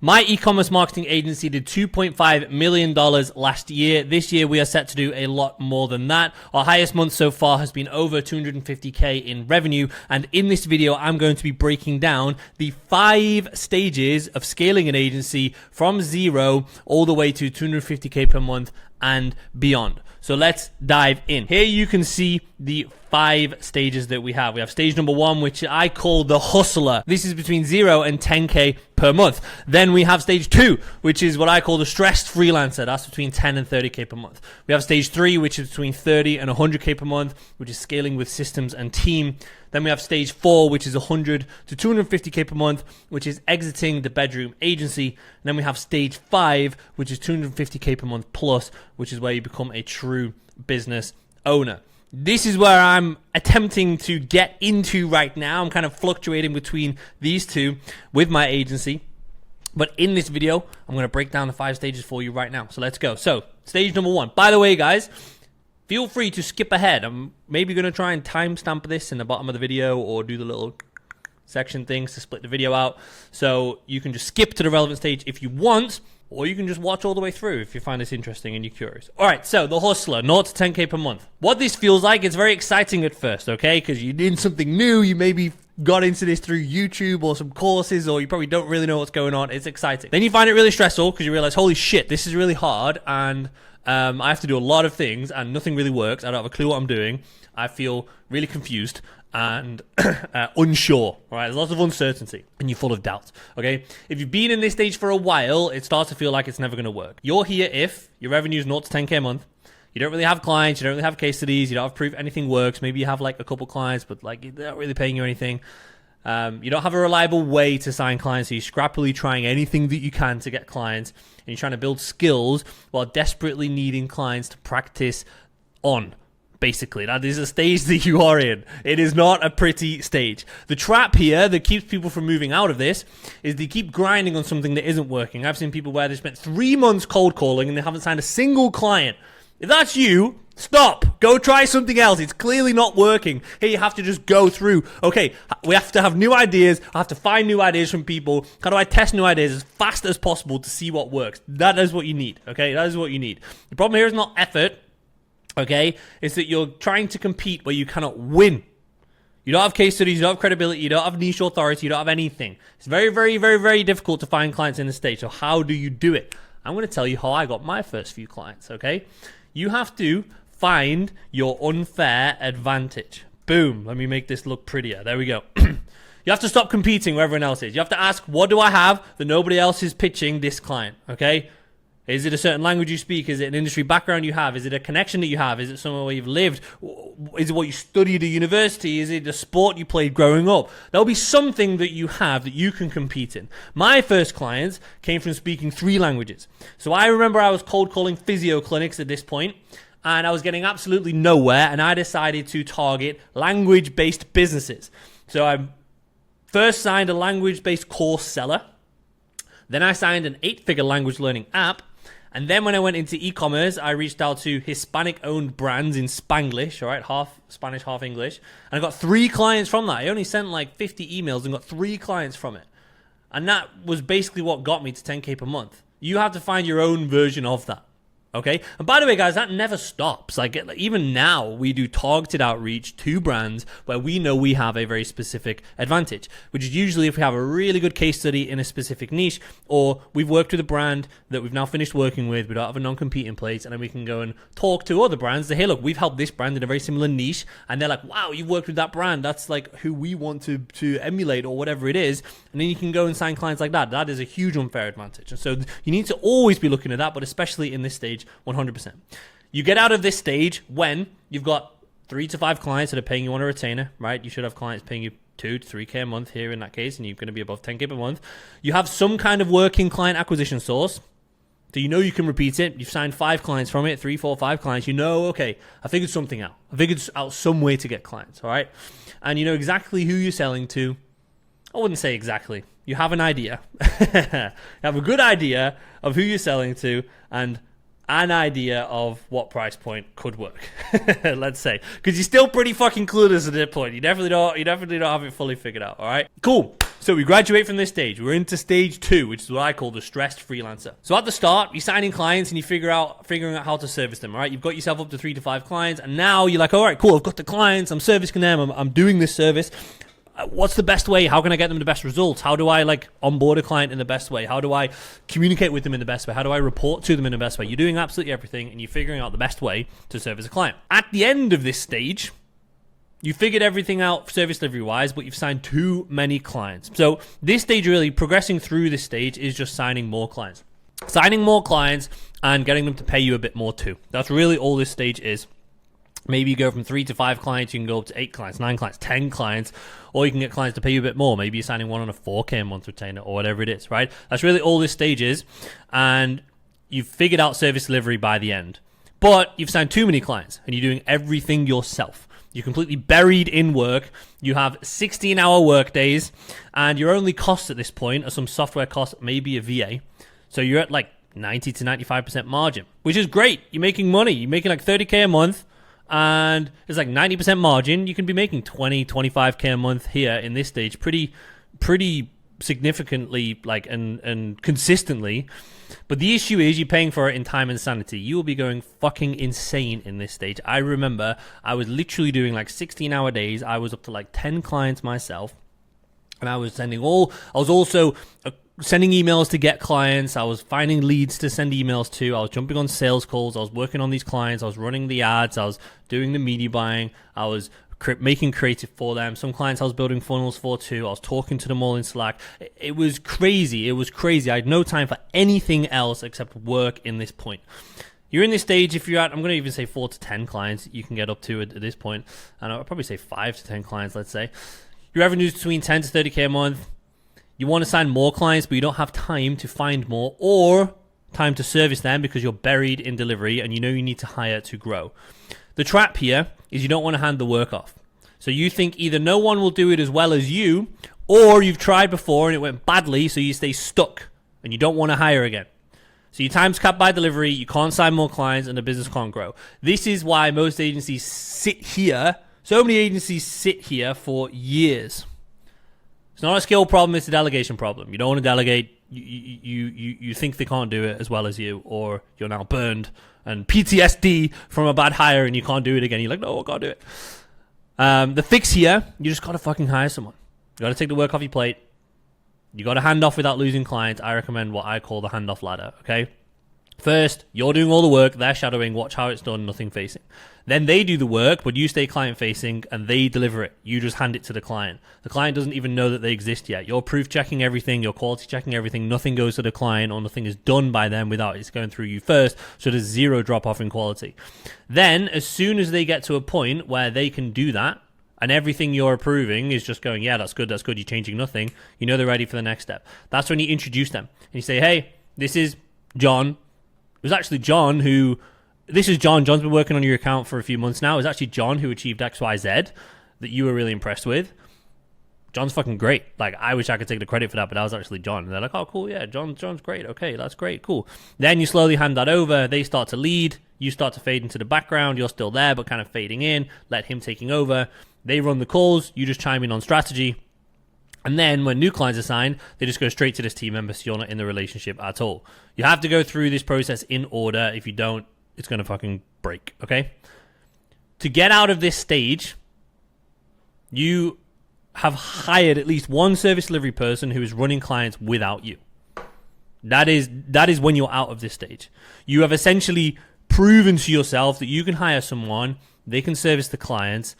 My e-commerce marketing agency did $2.5 million last year. This year, we are set to do a lot more than that. Our highest month so far has been over 250K in revenue. And in this video, I'm going to be breaking down the 5 stages of scaling an agency from zero all the way to 250K per month and beyond. So let's dive in. Here you can see the 5 stages that we have. We have stage number 1, which I call the hustler. This is between 0 and 10K per month. Then we have stage 2, which is what I call the stressed freelancer. That's between 10 and 30K per month. We have stage 3, which is between 30 and 100K per month, which is scaling with systems and team. Then we have stage 4, which is 100 to 250K per month, which is exiting the bedroom agency. And then we have stage 5, which is 250K per month plus, which is where you become a true business owner. This is where I'm attempting to get into right now. I'm kind of fluctuating between these two with my agency. But in this video, I'm going to break down the 5 stages for you right now. So let's go. So stage number 1. By the way, guys, feel free to skip ahead. I'm maybe going to try and timestamp this in the bottom of the video or do the little section things to split the video out. So you can just skip to the relevant stage if you want, or you can just watch all the way through if you find this interesting and you're curious. All right, so the hustler, 0 to 10K per month. What this feels like, it's very exciting at first, okay? Because you're doing something new. You maybe got into this through YouTube or some courses, or you probably don't really know what's going on. It's exciting. Then you find it really stressful because you realize, holy shit, this is really hard, and I have to do a lot of things and nothing really works. I don't have a clue what I'm doing. I feel really confused and unsure, all right? There's lots of uncertainty and you're full of doubt, okay? If you've been in this stage for a while, it starts to feel like it's never going to work. You're here if your revenue is 0 to 10K a month. You don't really have clients. You don't really have case studies. You don't have proof anything works. Maybe you have like a couple clients, but like they're not really paying you anything. You don't have a reliable way to sign clients, so you're scrappily trying anything that you can to get clients, and you're trying to build skills while desperately needing clients to practice on. Basically, that is a stage that you are in. It is not a pretty stage. The trap here that keeps people from moving out of this is they keep grinding on something that isn't working. I've seen people where they spent 3 months cold calling and they haven't signed a single client. If that's you, stop. Go try something else. It's clearly not working. Here you have to just go through. Okay, we have to have new ideas. I have to find new ideas from people. How do I test new ideas as fast as possible to see what works? That is what you need, okay? That is what you need. The problem here is not effort. Okay, is that you're trying to compete where you cannot win. You don't have case studies, you don't have credibility, you don't have niche authority, you don't have anything. It's very, very, very, very difficult to find clients in this stage. So how do you do it? I'm going to tell you how I got my first few clients, okay? You have to find your unfair advantage. Boom, let me make this look prettier. There we go. You have to stop competing where everyone else is. You have to ask, what do I have that nobody else is pitching this client, okay? Is it a certain language you speak? Is it an industry background you have? Is it a connection that you have? Is it somewhere where you've lived? Is it what you studied at university? Is it a sport you played growing up? There'll be something that you have that you can compete in. My first clients came from speaking 3 languages. So I remember I was cold calling physio clinics at this point, and I was getting absolutely nowhere, and I decided to target language-based businesses. So I first signed a language-based course seller. Then I signed an 8-figure language learning app. And then when I went into e-commerce, I reached out to Hispanic-owned brands in Spanglish, all right, half Spanish, half English. And I got 3 clients from that. I only sent like 50 emails and got 3 clients from it. And that was basically what got me to 10K per month. You have to find your own version of that. Okay. And by the way, guys, that never stops. Like even now we do targeted outreach to brands where we know we have a very specific advantage, which is usually if we have a really good case study in a specific niche, or we've worked with a brand that we've now finished working with, we don't have a non-compete in place, and then we can go and talk to other brands that, hey, look, we've helped this brand in a very similar niche, and they're like, wow, you've worked with that brand. That's like who we want to emulate or whatever it is. And then you can go and sign clients like that. That is a huge unfair advantage. And so you need to always be looking at that, but especially in this stage, 100%. You get out of this stage when you've got 3 to 5 clients that are paying you on a retainer, right? You should have clients paying you 2 to 3K a month here in that case, and you're going to be above 10K per month. You have some kind of working client acquisition source, so you know you can repeat it. You've signed 5 clients from it, 3, 4, 5 clients. You know, okay, I figured something out. I figured out some way to get clients, all right? And you know exactly who you're selling to. I wouldn't say exactly. You have an idea. You have a good idea of who you're selling to, and an idea of what price point could work. Let's say, because you're still pretty fucking clueless at that point. You definitely don't have it fully figured out. All right, cool. So we graduate from this stage. We're into stage 2, which is what I call the stressed freelancer. So at the start, you're signing clients and you figuring out how to service them. All right, you've got yourself up to 3 to 5 clients, and now you're like, all right, cool. I've got the clients. I'm servicing them. I'm doing this service. What's the best way? How can I get them the best results? How do I onboard a client in the best way? How do I communicate with them in the best way? How do I report to them in the best way? You're doing absolutely everything and you're figuring out the best way to service a client. At the end of this stage, you figured everything out service delivery wise, but you've signed too many clients. So this stage, really progressing through this stage, is just signing more clients. Signing more clients and getting them to pay you a bit more too. That's really all this stage is. Maybe you go from 3 to 5 clients, you can go up to 8 clients, 9 clients, 10 clients, or you can get clients to pay you a bit more. Maybe you're signing one on a 4K a month retainer or whatever it is, right? That's really all this stage is. And you've figured out service delivery by the end. But you've signed too many clients and you're doing everything yourself. You're completely buried in work. You have 16-hour work days, and your only costs at this point are some software costs, maybe a VA. So you're at 90 to 95% margin, which is great. You're making money. You're making 30K a month. And it's 90% margin. You can be making 20, 25K a month here in this stage pretty significantly and consistently. But the issue is you're paying for it in time and sanity. You will be going fucking insane in this stage. I remember I was literally doing 16-hour days. I was up to 10 clients myself. And I was also sending emails to get clients. I was finding leads to send emails to. I was jumping on sales calls. I was working on these clients. I was running the ads. I was doing the media buying. I was making creative for them. Some clients I was building funnels for too. I was talking to them all in Slack. It was crazy. I had no time for anything else except work in this point. You're in this stage, if you're at, I'm going to even say 4 to 10 clients you can get up to at this point. And I'll probably say 5 to 10 clients, let's say. Your revenue is between 10 to 30K a month. You want to sign more clients, but you don't have time to find more or time to service them because you're buried in delivery and you know you need to hire to grow. The trap here is you don't want to hand the work off. So you think either no one will do it as well as you, or you've tried before and it went badly, so you stay stuck and you don't want to hire again. So your time's capped by delivery, you can't sign more clients, and the business can't grow. This is why most agencies sit here. So many agencies sit here for years. It's not a skill problem, it's a delegation problem. You don't want to delegate. You think they can't do it as well as you, or you're now burned and PTSD from a bad hire and you can't do it again. You're like, no, I can't do it. The fix here, you just got to fucking hire someone. You got to take the work off your plate. You got to hand off without losing clients. I recommend what I call the handoff ladder, okay? First, you're doing all the work, they're shadowing, watch how it's done, nothing facing. Then they do the work, but you stay client facing and they deliver it. You just hand it to the client. The client doesn't even know that they exist yet. You're proof checking everything, you're quality checking everything. Nothing goes to the client or nothing is done by them without it's going through you first. So there's zero drop off in quality. Then, as soon as they get to a point where they can do that, and everything you're approving is just going, yeah, that's good, you're changing nothing, you know they're ready for the next step. That's when you introduce them. And you say, hey, this is John. It was actually John who... This is John. John's been working on your account for a few months now. It was actually John who achieved XYZ that you were really impressed with. John's fucking great. I wish I could take the credit for that, but that was actually John. And they're like, oh, cool, yeah, John's great. Okay, that's great, cool. Then you slowly hand that over. They start to lead. You start to fade into the background. You're still there, but kind of fading in. Let him taking over. They run the calls. You just chime in on strategy. And then when new clients are signed, they just go straight to this team member, so you're not in the relationship at all. You have to go through this process in order. If you don't, it's going to fucking break, okay? To get out of this stage, you have hired at least one service delivery person who is running clients without you. That is when you're out of this stage. You have essentially proven to yourself that you can hire someone, they can service the clients.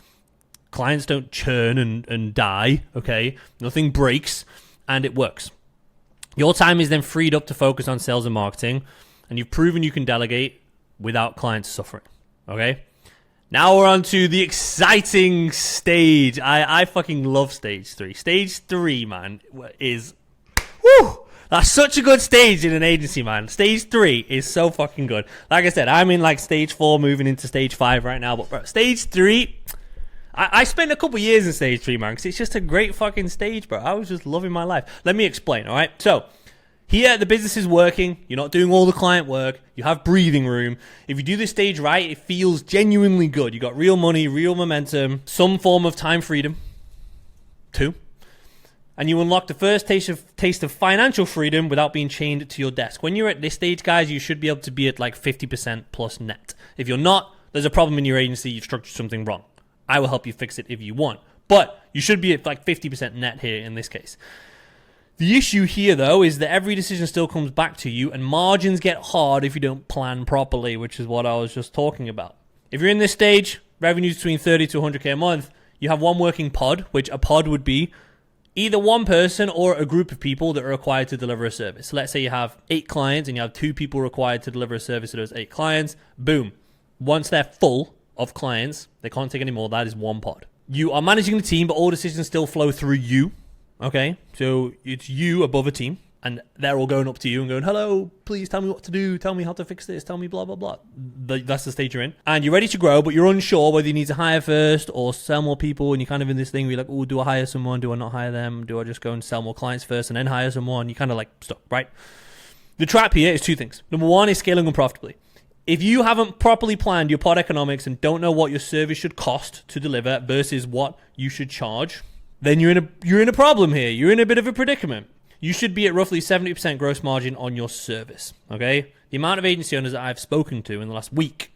Clients don't churn and die, okay? Nothing breaks, and it works. Your time is then freed up to focus on sales and marketing, and you've proven you can delegate without clients suffering, okay? Now we're on to the exciting stage. I fucking love stage 3. Stage 3, man, is... Woo! That's such a good stage in an agency, man. Stage 3 is so fucking good. Like I said, I'm in stage 4, moving into stage 5 right now, but bro, stage 3... I spent a couple years in stage 3, man, because it's just a great fucking stage, bro. I was just loving my life. Let me explain, all right? So, Here, the business is working. You're not doing all the client work. You have breathing room. If you do this stage right, it feels genuinely good. You got real money, real momentum, some form of time freedom. 2. And you unlock the first taste of financial freedom without being chained to your desk. When you're at this stage, guys, you should be able to be at like 50% plus net. If you're not, there's a problem in your agency. You've structured something wrong. I will help you fix it if you want. But you should be at like 50% net here in this case. The issue here, though, is that every decision still comes back to you, and margins get hard if you don't plan properly, which is what I was just talking about. If you're in this stage, revenues between 30 to 100K a month, you have one working pod, which a pod would be either one person or a group of people that are required to deliver a service. So let's say you have 8 clients and you have 2 people required to deliver a service to those 8 clients. Boom. Once they're full of clients, they can't take any more. That is one pod. You are managing the team, but all decisions still flow through you. Okay, so it's you above a team, and they're all going up to you and going, hello, please tell me what to do, tell me how to fix this, tell me blah, blah, blah. That's the stage you're in. And you're ready to grow, but you're unsure whether you need to hire first or sell more people, and you're kind of in this thing where you're like, oh, do I hire someone? Do I not hire them? Do I just go and sell more clients first and then hire someone? You're kind of like stuck, right? The trap here is 2 things. Number 1 is scaling unprofitably. If you haven't properly planned your pod economics and don't know what your service should cost to deliver versus what you should charge, then you're in a problem here. You're in a bit of a predicament. You should be at roughly 70% gross margin on your service, okay? The amount of agency owners that I've spoken to in the last week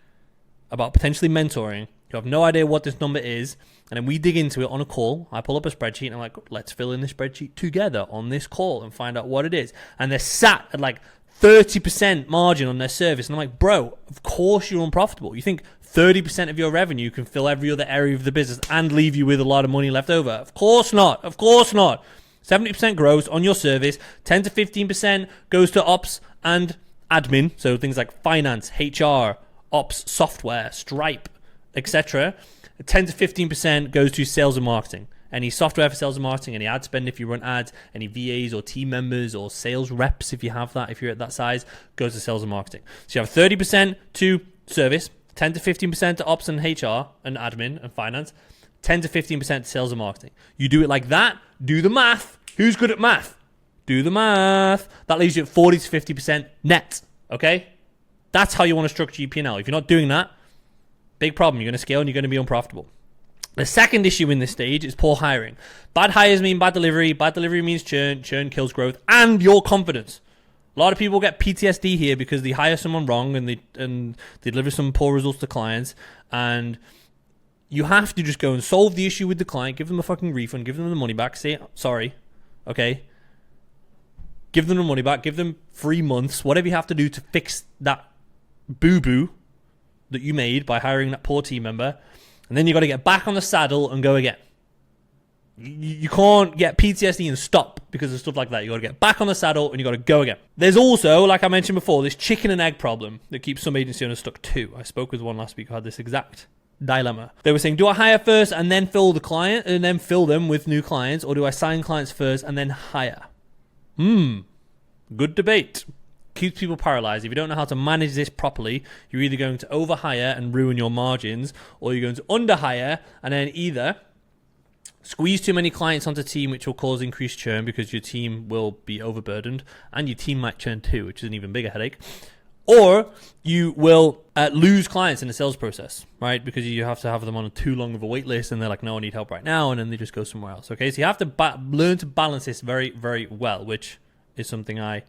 about potentially mentoring, who have no idea what this number is, and then we dig into it on a call. I pull up a spreadsheet and I'm like, let's fill in this spreadsheet together on this call and find out what it is. And they're sat at like 30% margin on their service. And I'm like, bro, of course you're unprofitable. You think 30% of your revenue can fill every other area of the business and leave you with a lot of money left over? Of course not. Of course not. 70% grows on your service. 10 to 15% goes to ops and admin. So things like finance, HR, ops, software, Stripe, etc. 10 to 15% goes to sales and marketing. Any software for sales and marketing, any ad spend if you run ads, any VAs or team members or sales reps if you have that, if you're at that size, goes to sales and marketing. So you have 30% to service, 10 to 15% to ops and HR and admin and finance, 10 to 15% to sales and marketing. You do it like that, do the math. Who's good at math? Do the math. That leaves you at 40 to 50% net, okay? That's how you want to structure your P&L. If you're not doing that, big problem. You're going to scale and you're going to be unprofitable. The second issue in this stage is poor hiring. Bad hires mean bad delivery. Bad delivery means churn. Churn kills growth and your confidence. A lot of people get PTSD here because they hire someone wrong and they deliver some poor results to clients. And you have to just go and solve the issue with the client, give them a fucking refund, give them the money back, say sorry, okay? Give them the money back, give them 3 months, whatever you have to do to fix that boo-boo that you made by hiring that poor team member. And then you got to get back on the saddle and go again. You can't get PTSD and stop because of stuff like that. You got to get back on the saddle and you got to go again. There's also, like I mentioned before, this chicken and egg problem that keeps some agency owners stuck too. I spoke with one last week who had this exact dilemma. They were saying, do I hire first and then fill the client and then fill them with new clients, or do I sign clients first and then hire? Good debate. Keeps people paralyzed. If you don't know how to manage this properly, you're either going to overhire and ruin your margins, or you're going to underhire and then either squeeze too many clients onto the team, which will cause increased churn because your team will be overburdened and your team might churn too, which is an even bigger headache. Or you will lose clients in the sales process, right? Because you have to have them on too long of a wait list and they're like, no, I need help right now. And then they just go somewhere else. Okay. So you have to learn to balance this very, very well, which is something I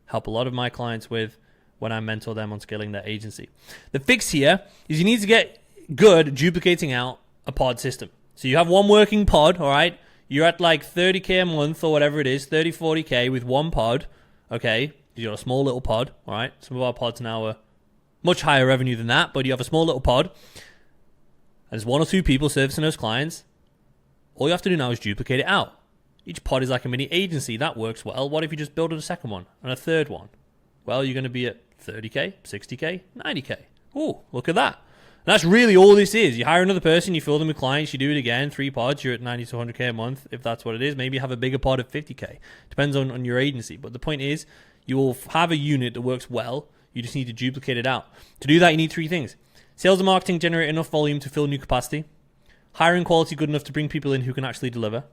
help a lot of my clients with when I mentor them on scaling their agency. The fix here is you need to get good duplicating out a pod system. So you have one working pod, all right? You're at like 30K a month or whatever it is, 30, 40K with one pod, okay? You've got a small little pod, all right? Some of our pods now are much higher revenue than that, but you have a small little pod. And there's 1 or 2 people servicing those clients. All you have to do now is duplicate it out. Each pod is like a mini agency. That works well. What if you just build a second one and a third one? Well, you're going to be at 30K, 60K, 90K. Ooh, look at that. And that's really all this is. You hire another person, you fill them with clients, you do it again, 3 pods, you're at 90 to 100K a month, if that's what it is. Maybe you have a bigger pod of 50K. Depends on your agency. But the point is, you will have a unit that works well. You just need to duplicate it out. To do that, you need 3 things. Sales and marketing generate enough volume to fill new capacity. Hiring quality good enough to bring people in who can actually deliver.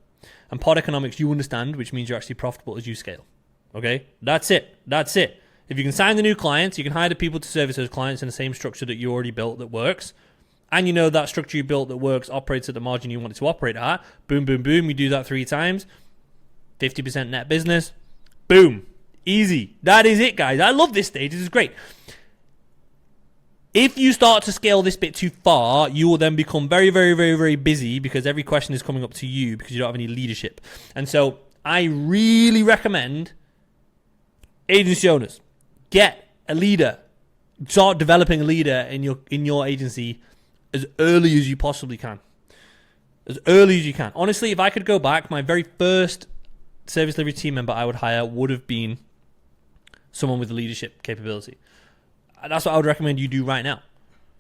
And pod economics you understand, which means you're actually profitable as you scale. Okay, that's it. That's it. If you can sign the new clients, you can hire the people to service those clients in the same structure that you already built that works. And you know that structure you built that works operates at the margin you want it to operate at. Boom, boom, boom. You do that 3 times. 50% net business. Boom. Easy. That is it, guys. I love this stage. This is great. If you start to scale this bit too far, you will then become very, very, very, very busy because every question is coming up to you because you don't have any leadership. And so I really recommend agency owners, get a leader. Start developing a leader in your agency as early as you possibly can. As early as you can. Honestly, if I could go back, my very first service delivery team member I would hire would have been someone with leadership capability. And that's what I would recommend you do right now.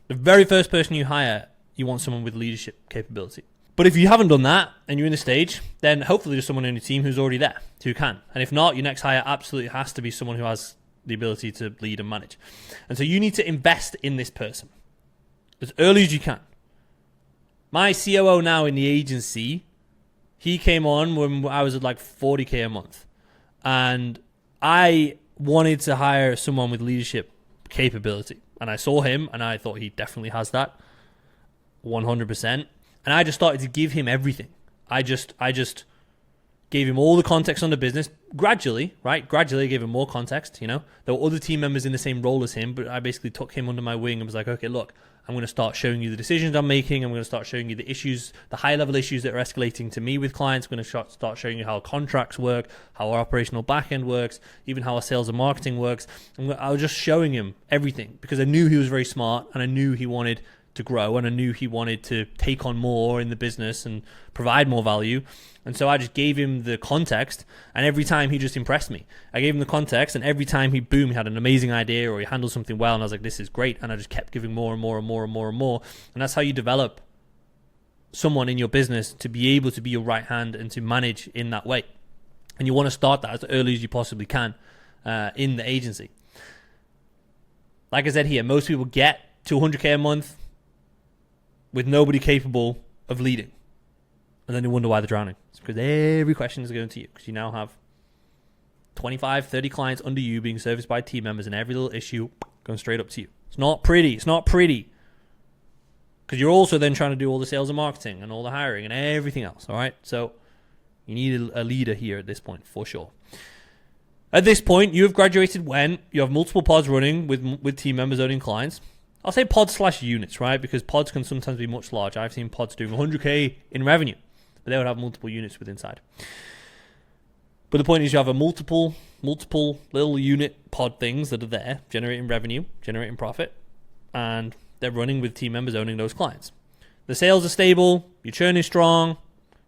The very first person you hire, you want someone with leadership capability. But if you haven't done that and you're in the stage, then hopefully there's someone in your team who's already there, who can. And if not, your next hire absolutely has to be someone who has the ability to lead and manage. And so you need to invest in this person as early as you can. My COO now in the agency, he came on when I was at like 40K a month. And I wanted to hire someone with leadership capability. And I saw him and I thought he definitely has that 100%. And I just started to give him everything. I just gave him all the context on the business gradually, right? Gradually I gave him more context, you know. There were other team members in the same role as him, but I basically took him under my wing and was like, okay, look, I'm going to start showing you the decisions I'm making. I'm going to start showing you the issues, the high level issues that are escalating to me with clients. I'm going to start showing you how contracts work, how our operational backend works, even how our sales and marketing works. I was just showing him everything because I knew he was very smart and I knew he wanted to grow and I knew he wanted to take on more in the business and provide more value. And so I just gave him the context and every time he just impressed me. I gave him the context and every time he had an amazing idea or he handled something well and I was like, this is great. And I just kept giving more and more and more and more and more. And that's how you develop someone in your business to be able to be your right hand and to manage in that way. And you want to start that as early as you possibly can in the agency. Like I said here, most people get to 100K a month with nobody capable of leading. And then they wonder why they're drowning. It's because every question is going to you. Because you now have 25, 30 clients under you being serviced by team members and every little issue going straight up to you. It's not pretty. It's not pretty. Because you're also then trying to do all the sales and marketing and all the hiring and everything else. All right? So you need a leader here at this point for sure. At this point, you have graduated when you have multiple pods running with team members owning clients. I'll say pods/units, right? Because pods can sometimes be much larger. I've seen pods doing 100K in revenue, but they would have multiple units within inside. But the point is you have a multiple little unit pod things that are there, generating revenue, generating profit, and they're running with team members owning those clients. The sales are stable, your churn is strong,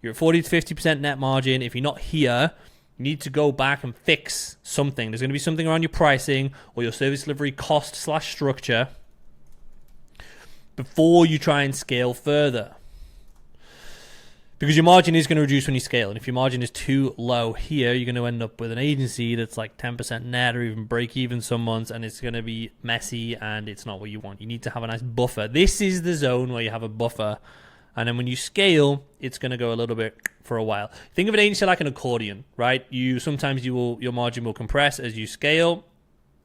you're at 40 to 50% net margin. If you're not here, you need to go back and fix something. There's going to be something around your pricing or your service delivery cost/structure before you try and scale further. Because your margin is going to reduce when you scale. And if your margin is too low here, you're going to end up with an agency that's like 10% net or even break even some months, and it's going to be messy and it's not what you want. You need to have a nice buffer. This is the zone where you have a buffer. And then when you scale, it's going to go a little bit for a while. Think of an agency like an accordion, right? Sometimes your margin will compress as you scale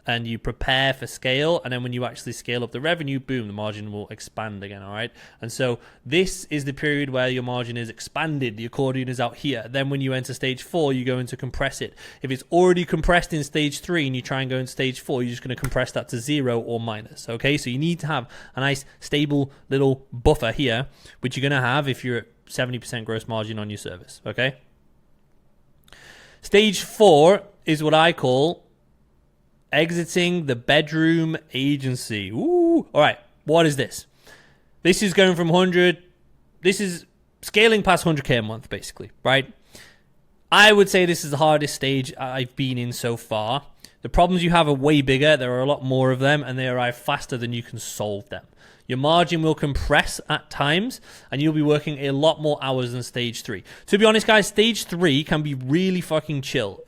and you prepare for scale, and then when you actually scale up the revenue, boom, the margin will expand again, all right? And so this is the period where your margin is expanded, the accordion is out here. Then when you enter stage 4, you go into compress it. If it's already compressed in stage 3 and you try and go into stage 4, you're just going to compress that to 0 or minus, okay? So you need to have a nice stable little buffer here, which you're going to have if you're at 70% gross margin on your service, okay? Stage 4 is what I call exiting the bedroom agency. Ooh. All right. What is this? This is going from 100. This is scaling past 100K a month, basically, right? I would say this is the hardest stage I've been in so far. The problems you have are way bigger. There are a lot more of them, and they arrive faster than you can solve them. Your margin will compress at times, and you'll be working a lot more hours than stage 3. To be honest, guys, stage 3 can be really fucking chill.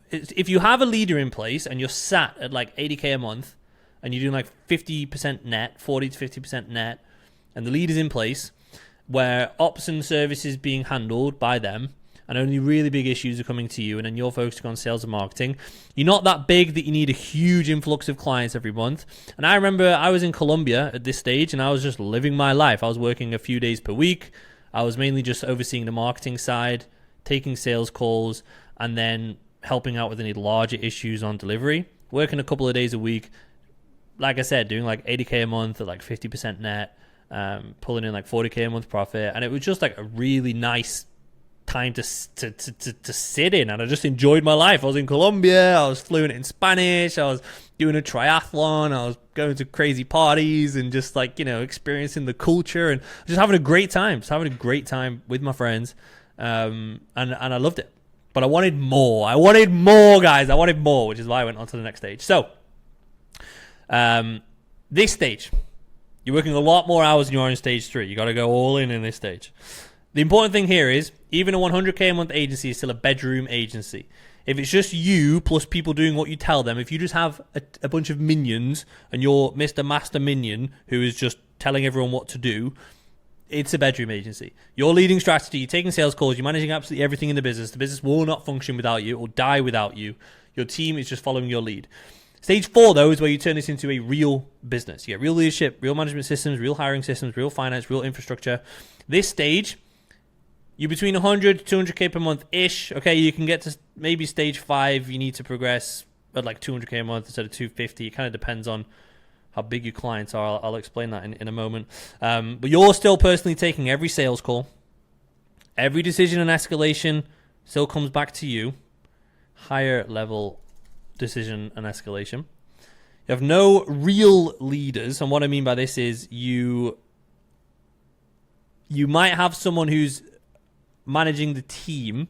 If you have a leader in place and you're sat at like 80K a month and you're doing like 50% net, 40 to 50% net, and the leader's in place where ops and service is being handled by them and only really big issues are coming to you, and then you're focusing on sales and marketing. You're not that big that you need a huge influx of clients every month. And I remember I was in Colombia at this stage, and I was just living my life. I was working a few days per week. I was mainly just overseeing the marketing side, taking sales calls, and then helping out with any larger issues on delivery. Working a couple of days a week, like I said, doing like 80K a month at like 50% net, pulling in like 40K a month profit. And it was just like a really nice time to sit in, and I just enjoyed my life. I was in Colombia, I was fluent in Spanish, I was doing a triathlon, I was going to crazy parties and just like, you know, experiencing the culture and just having a great time, with my friends. And I loved it. But I wanted more, guys. I wanted more, which is why I went on to the next stage. So, this stage, you're working a lot more hours than you are in stage 3. You got to go all in this stage. The important thing here is, even a 100K a month agency is still a bedroom agency. If it's just you plus people doing what you tell them, if you just have a bunch of minions and you're Mr. Master Minion who is just telling everyone what to do, it's a bedroom agency. You're leading strategy, you're taking sales calls, you're managing absolutely everything in the business. The business will not function without you, it will die without you. Your team is just following your lead. Stage 4, though, is where you turn this into a real business. You get real leadership, real management systems, real hiring systems, real finance, real infrastructure. This stage, you're between 100 to 200K per month-ish. Okay, you can get to maybe stage 5. You need to progress at like 200K a month instead of 250. It kind of depends on how big your clients are. I'll explain that in a moment. But you're still personally taking every sales call. Every decision and escalation still comes back to you. Higher level decision and escalation. You have no real leaders. And what I mean by this is you might have someone who's managing the team,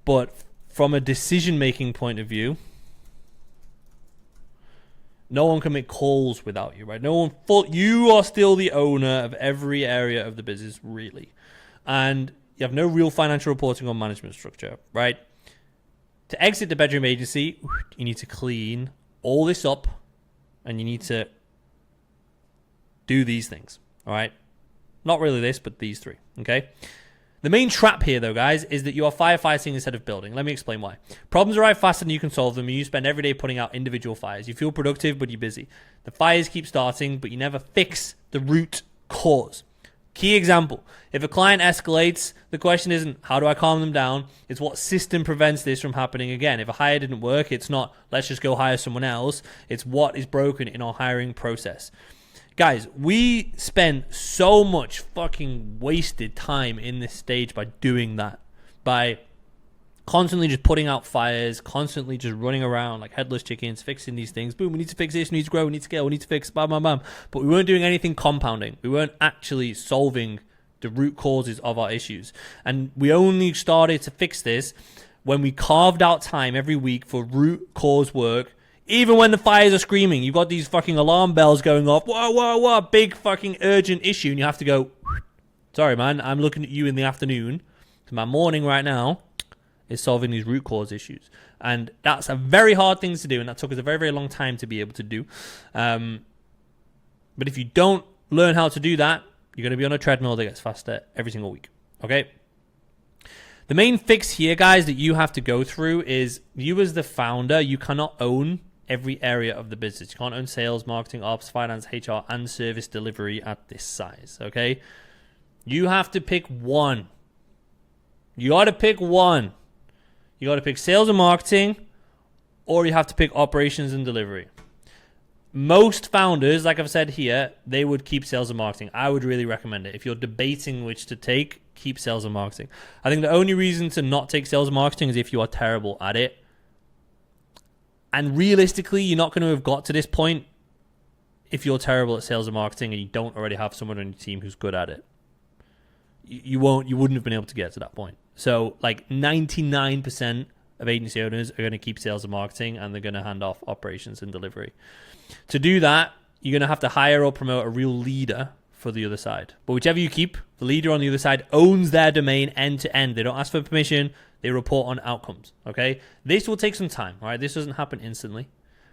but from a decision-making point of view, no one can make calls without you, right? You are still the owner of every area of the business, really. And you have no real financial reporting or management structure, right? To exit the bedroom agency, you need to clean all this up and you need to do these things, all right? Not really this, but these 3, okay? The main trap here, though, guys, is that you are firefighting instead of building. Let me explain why. Problems arrive faster than you can solve them, and you spend every day putting out individual fires. You feel productive, but you're busy. The fires keep starting, but you never fix the root cause. Key example. If a client escalates, the question isn't, how do I calm them down? It's what system prevents this from happening again. If a hire didn't work, it's not, let's just go hire someone else. It's what is broken in our hiring process. Guys, we spend so much fucking wasted time in this stage by doing that. By constantly just putting out fires, constantly just running around like headless chickens, fixing these things. Boom, we need to fix this, we need to grow, we need to scale, we need to fix, bam, bam, bam. But we weren't doing anything compounding. We weren't actually solving the root causes of our issues. And we only started to fix this when we carved out time every week for root cause work. Even when the fires are screaming, you've got these fucking alarm bells going off. Whoa, big fucking urgent issue. And you have to go, sorry, man, I'm looking at you in the afternoon. So my morning right now is solving these root cause issues. And that's a very hard thing to do. And that took us a very, very long time to be able to do. But if you don't learn how to do that, you're going to be on a treadmill that gets faster every single week. Okay? The main fix here, guys, that you have to go through is you as the founder, you cannot own every area of the business. You can't own sales, marketing, ops, finance, HR, and service delivery at this size, okay? You have to pick one. You got to pick one. You got to pick sales and marketing, or you have to pick operations and delivery. Most founders, like I've said here, they would keep sales and marketing. I would really recommend it. If you're debating which to take, keep sales and marketing. I think the only reason to not take sales and marketing is if you are terrible at it. And realistically, you're not going to have got to this point if you're terrible at sales and marketing and you don't already have someone on your team who's good at it. You wouldn't have been able to get to that point. So like 99% of agency owners are going to keep sales and marketing and they're going to hand off operations and delivery. To do that, you're going to have to hire or promote a real leader for the other side. But whichever you keep, the leader on the other side owns their domain end to end. They don't ask for permission. They report on outcomes, okay? This will take some time, all right? This doesn't happen instantly.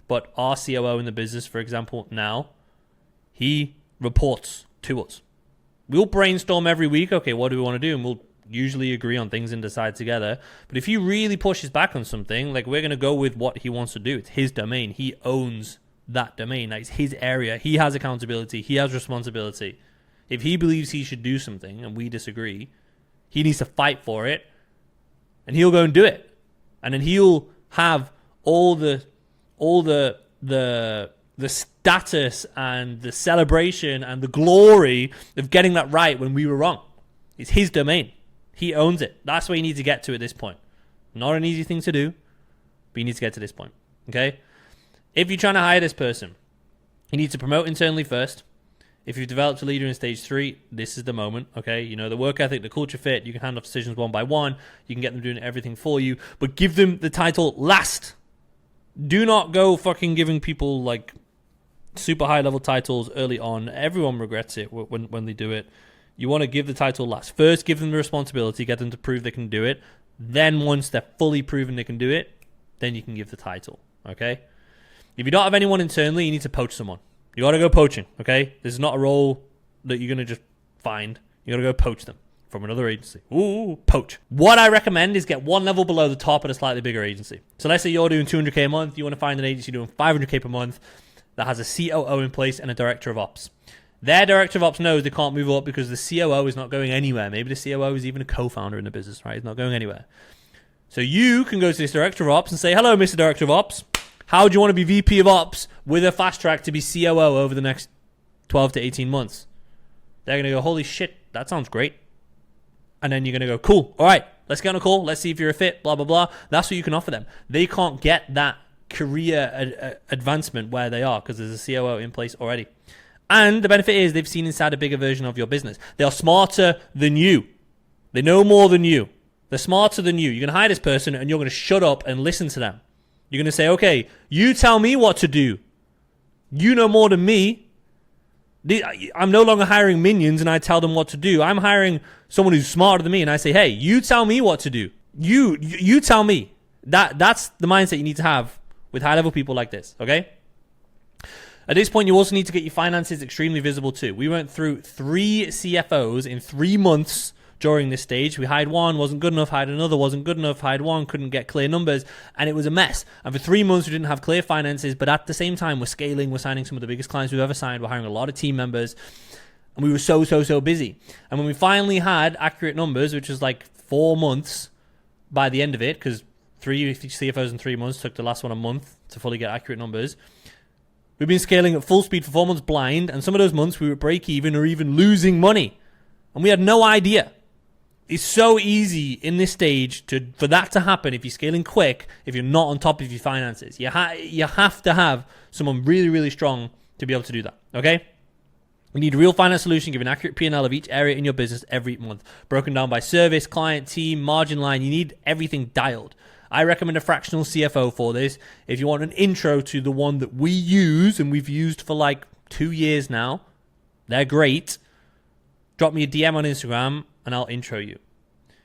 But our COO in the business, for example, now, he reports to us. We'll brainstorm every week, okay, what do we want to do? And we'll usually agree on things and decide together. But if he really pushes back on something, like, we're going to go with what he wants to do. It's his domain. He owns that domain. That's his area. He has accountability. He has responsibility. If he believes he should do something and we disagree, he needs to fight for it, and he'll go and do it. And then he'll have all the status and the celebration and the glory of getting that right when we were wrong. It's his domain. He owns it. That's where you need to get to at this point. Not an easy thing to do, but you need to get to this point. Okay? If you're trying to hire this person, you need to promote internally first. If you've developed a leader in stage 3, this is the moment, okay? You know, the work ethic, the culture fit, you can hand off decisions one by one. You can get them doing everything for you, but give them the title last. Do not go fucking giving people, like, super high-level titles early on. Everyone regrets it when they do it. You want to give the title last. First, give them the responsibility, get them to prove they can do it. Then, once they're fully proven they can do it, then you can give the title, okay? If you don't have anyone internally, you need to poach someone. You got to go poaching, okay? This is not a role that you're going to just find. You got to go poach them from another agency. Ooh, poach. What I recommend is get one level below the top at a slightly bigger agency. So let's say you're doing 200K a month. You want to find an agency doing 500K per month that has a COO in place and a director of ops. Their director of ops knows they can't move up because the COO is not going anywhere. Maybe the COO is even a co-founder in the business, right? He's not going anywhere. So you can go to this director of ops and say, hello, Mr. Director of Ops. How do you want to be VP of Ops with a fast track to be COO over the next 12 to 18 months? They're going to go, holy shit, that sounds great. And then you're going to go, cool, all right, let's get on a call. Let's see if you're a fit, blah, blah, blah. That's what you can offer them. They can't get that career advancement where they are because there's a COO in place already. And the benefit is they've seen inside a bigger version of your business. They are smarter than you. They know more than you. They're smarter than you. You're going to hire this person and you're going to shut up and listen to them. You're going to say, okay, you tell me what to do. You know more than me. I'm no longer hiring minions and I tell them what to do. I'm hiring someone who's smarter than me and I say, hey, you tell me what to do. You tell me. That's the mindset you need to have with high-level people like this, okay? At this point, you also need to get your finances extremely visible too. We went through 3 CFOs in 3 months during this stage. We hired one, wasn't good enough, hired another, wasn't good enough, hired one, couldn't get clear numbers, and it was a mess. And for 3 months, we didn't have clear finances, but at the same time, we're scaling, we're signing some of the biggest clients we've ever signed, we're hiring a lot of team members, and we were so busy. And when we finally had accurate numbers, which was like 4 months by the end of it, because 3 CFOs in 3 months took the last one a month to fully get accurate numbers, we've been scaling at full speed for 4 months blind, and some of those months we were break even or even losing money. And we had no idea. It's so easy in this stage for that to happen if you're scaling quick, if you're not on top of your finances. You have to have someone really, really strong to be able to do that, okay? You need a real finance solution, give an accurate P&L of each area in your business every month, broken down by service, client, team, margin line. You need everything dialed. I recommend a fractional CFO for this. If you want an intro to the one that we use, and we've used for like 2 years now, they're great. Drop me a DM on Instagram and I'll intro you.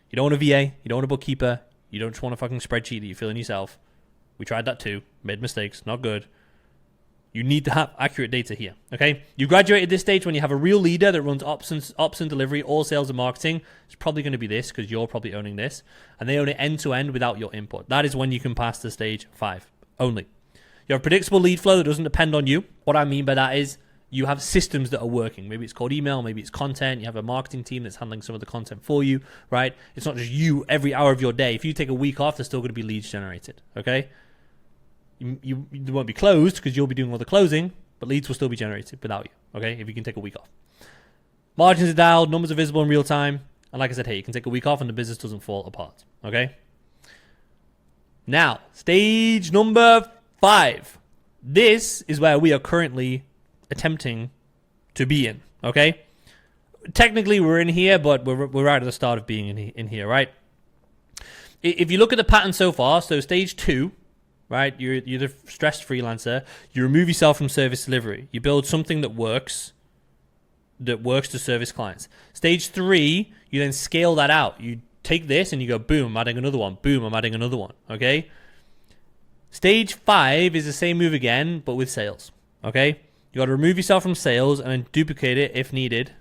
You don't want a VA, you don't want a bookkeeper, you don't just want a fucking spreadsheet that you fill in yourself. We tried that too, made mistakes, not good. You need to have accurate data here, okay? You graduate at this stage when you have a real leader that runs ops and delivery, all sales and marketing. It's probably going to be this because you're probably owning this. And they own it end to end without your input. That is when you can pass to stage 5 only. You have predictable lead flow that doesn't depend on you. What I mean by that is you have systems that are working. Maybe it's called email, maybe it's content. You have a marketing team that's handling some of the content for you, right? It's not just you every hour of your day. If you take a week off, there's still going to be leads generated, okay? You won't be closed because you'll be doing all the closing, but leads will still be generated without you, okay? If you can take a week off. Margins are dialed, numbers are visible in real time. And like I said, hey, you can take a week off and the business doesn't fall apart, okay? Now, stage number 5. This is where we are currently attempting to be in, okay? Technically, we're in here, but we're right at the start of being in here, right? If you look at the pattern so far, so stage 2, right? You're the stressed freelancer. You remove yourself from service delivery. You build something that works to service clients. Stage 3, you then scale that out. You take this and you go, boom, I'm adding another one. Boom, I'm adding another one, okay? Stage 5 is the same move again, but with sales, okay? You got to remove yourself from sales and then duplicate it if needed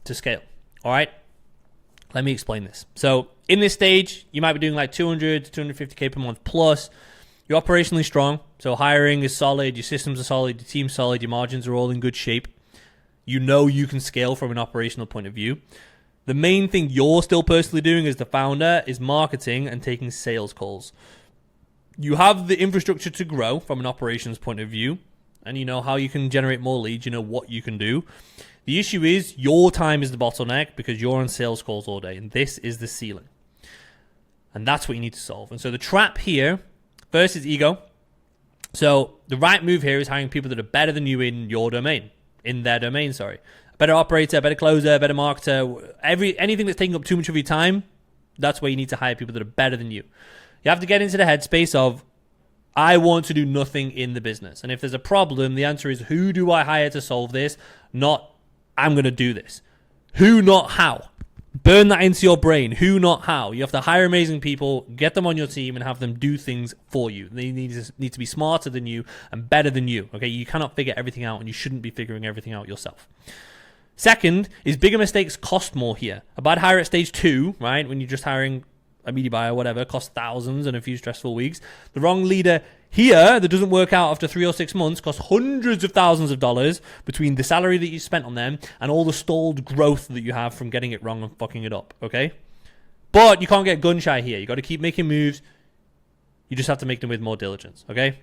to scale, all right? Let me explain this. So in this stage, you might be doing like 200 to 250K per month plus. You're operationally strong. So hiring is solid. Your systems are solid. Your team's solid. Your margins are all in good shape. You know you can scale from an operational point of view. The main thing you're still personally doing as the founder is marketing and taking sales calls. You have the infrastructure to grow from an operations point of view, and you know how you can generate more leads. You know what you can do. The issue is your time is the bottleneck because you're on sales calls all day, and this is the ceiling. And that's what you need to solve. And so the trap here, first is ego. So the right move here is hiring people that are better than you in your domain, in their domain, sorry. A better operator, better closer, better marketer, anything that's taking up too much of your time, that's where you need to hire people that are better than you. You have to get into the headspace of, I want to do nothing in the business. And if there's a problem, the answer is, who do I hire to solve this? Not, I'm going to do this. Who, not how. Burn that into your brain. Who, not how. You have to hire amazing people, get them on your team, and have them do things for you. They need to be smarter than you and better than you. Okay, you cannot figure everything out, and you shouldn't be figuring everything out yourself. Second is bigger mistakes cost more here. A bad hire at stage 2, right, when you're just hiring a media buyer or whatever, costs thousands and a few stressful weeks. The wrong leader here that doesn't work out after 3 or 6 months costs hundreds of thousands of dollars between the salary that you spent on them and all the stalled growth that you have from getting it wrong and fucking it up, okay? But you can't get gun shy here. You got to keep making moves. You just have to make them with more diligence, okay?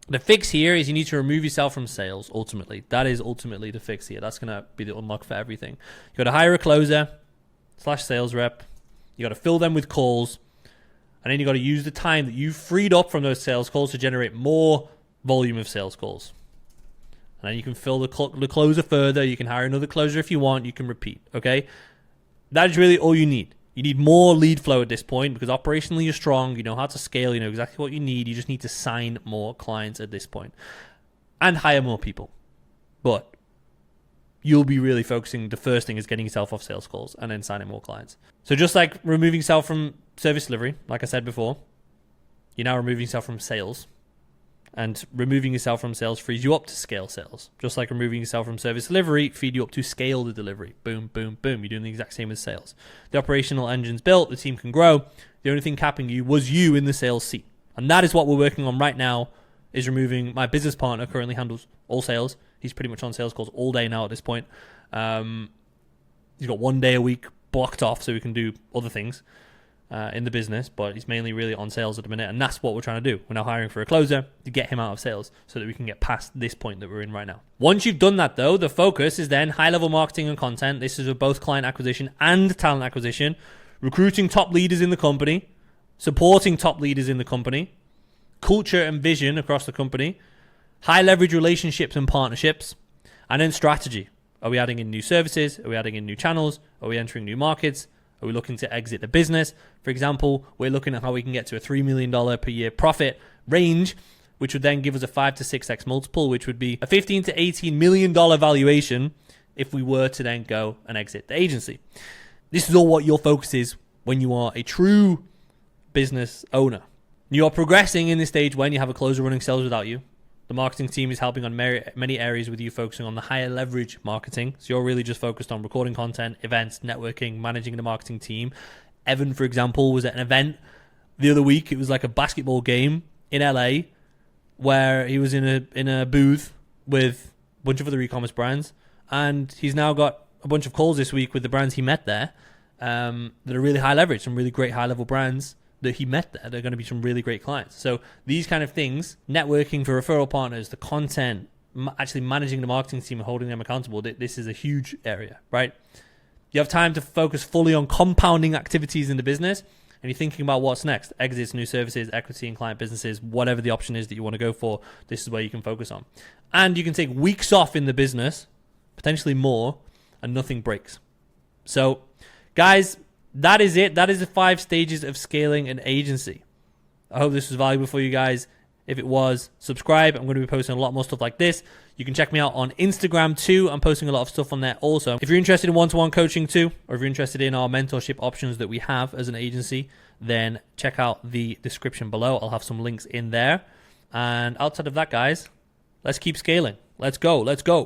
The fix here is you need to remove yourself from sales, ultimately. That is ultimately the fix here. That's going to be the unlock for everything. You got to hire a closer / sales rep. You got to fill them with calls. And then you got to use the time that you've freed up from those sales calls to generate more volume of sales calls. And then you can fill the closer further. You can hire another closer if you want. You can repeat, okay? That is really all you need. You need more lead flow at this point because operationally you're strong. You know how to scale. You know exactly what you need. You just need to sign more clients at this point and hire more people. But you'll be really focusing. The first thing is getting yourself off sales calls and then signing more clients. So just like removing yourself from service delivery, like I said before, you're now removing yourself from sales. And removing yourself from sales frees you up to scale sales. Just like removing yourself from service delivery feed you up to scale the delivery. Boom, boom, boom. You're doing the exact same as sales. The operational engine's built. The team can grow. The only thing capping you was you in the sales seat. And that is what we're working on right now, is removing my business partner, currently handles all sales. He's pretty much on sales calls all day now at this point. He's got 1 day a week blocked off so we can do other things in the business, but he's mainly really on sales at the minute, and that's what we're trying to do. We're now hiring for a closer to get him out of sales so that we can get past this point that we're in right now. Once you've done that, though, the focus is then high-level marketing and content. This is for both client acquisition and talent acquisition, recruiting top leaders in the company, supporting top leaders in the company, culture and vision across the company, high-leverage relationships and partnerships, and then strategy. Are we adding in new services? Are we adding in new channels? Are we entering new markets? Are we looking to exit the business? For example, we're looking at how we can get to a $3 million per year profit range, which would then give us a 5 to 6x multiple, which would be a $15 to $18 million valuation if we were to then go and exit the agency. This is all what your focus is when you are a true business owner. You are progressing in this stage when you have a closer running sales without you. The marketing team is helping on many areas with you focusing on the higher leverage marketing. So you're really just focused on recording content, events, networking, managing the marketing team. Evan, for example, was at an event the other week. It was like a basketball game in LA where he was in a booth with a bunch of other e-commerce brands. And he's now got a bunch of calls this week with the brands he met there that are really high leverage, some really great high level brands that he met there. They're going to be some really great clients. So these kind of things, networking for referral partners, the content, actually managing the marketing team and holding them accountable, this is a huge area, right? You have time to focus fully on compounding activities in the business, and you're thinking about what's next. Exits, new services, equity and client businesses, whatever the option is that you want to go for, this is where you can focus on. And you can take weeks off in the business, potentially more, and nothing breaks. So, guys, that is it. That is the 5 stages of scaling an agency. I hope this was valuable for you guys. If it was, subscribe. I'm going to be posting a lot more stuff like this. You can check me out on Instagram too. I'm posting a lot of stuff on there also. If you're interested in one-to-one coaching too, or if you're interested in our mentorship options that we have as an agency, then check out the description below. I'll have some links in there. And outside of that, guys, let's keep scaling. Let's go. Let's go.